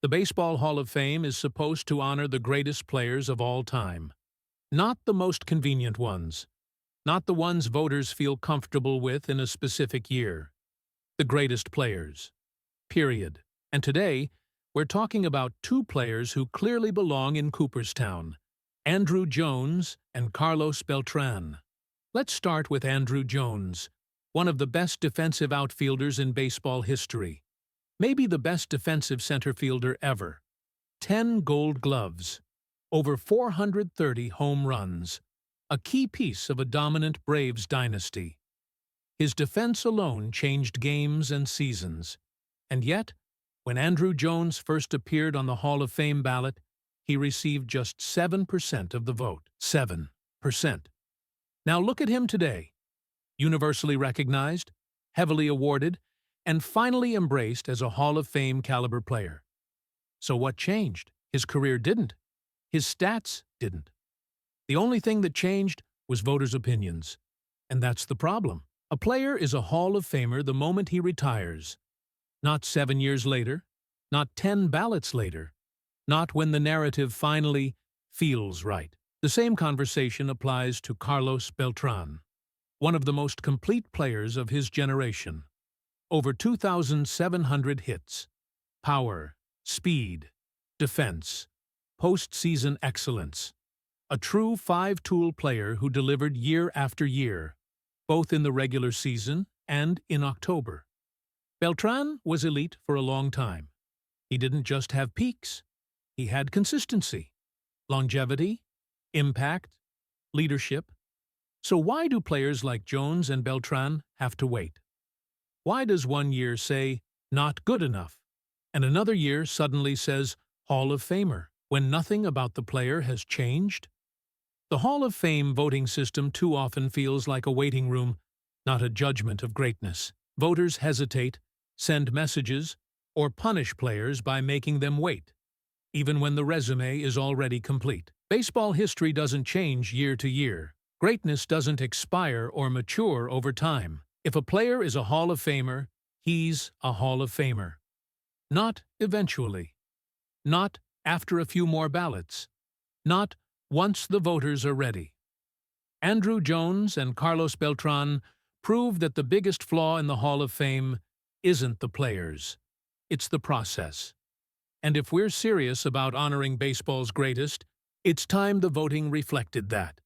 The Baseball Hall of Fame is supposed to honor the greatest players of all time. Not the most convenient ones. Not the ones voters feel comfortable with in a specific year. The greatest players. Period. And today, we're talking about two players who clearly belong in Cooperstown: Andruw Jones and Carlos Beltrán. Let's start with Andruw Jones, one of the best defensive outfielders in baseball history. Maybe the best defensive center fielder ever. 10 Gold Gloves, over 430 home runs, a key piece of a dominant Braves dynasty. His defense alone changed games and seasons. And yet, when Andruw Jones first appeared on the Hall of Fame ballot, he received just 7% of the vote. 7%. Now look at him today. Universally recognized, heavily awarded, and finally embraced as a Hall of Fame caliber player. So what changed? His career didn't. His stats didn't. The only thing that changed was voters' opinions. And that's the problem. A player is a Hall of Famer the moment he retires. Not 7 years later, not 10 ballots later, not when the narrative finally feels right. The same conversation applies to Carlos Beltrán, one of the most complete players of his generation. Over 2,700 hits, power, speed, defense, postseason excellence. A true five-tool player who delivered year after year, both in the regular season and in October. Beltrán was elite for a long time. He didn't just have peaks. He had consistency, longevity, impact, leadership. So why do players like Jones and Beltrán have to wait? Why does one year say, not good enough, and another year suddenly says, Hall of Famer, when nothing about the player has changed? The Hall of Fame voting system too often feels like a waiting room, not a judgment of greatness. Voters hesitate, send messages, or punish players by making them wait, even when the resume is already complete. Baseball history doesn't change year to year. Greatness doesn't expire or mature over time. If a player is a Hall of Famer, he's a Hall of Famer. Not eventually. Not after a few more ballots. Not once the voters are ready. Andruw Jones and Carlos Beltrán prove that the biggest flaw in the Hall of Fame isn't the players. It's the process. And if we're serious about honoring baseball's greatest, it's time the voting reflected that.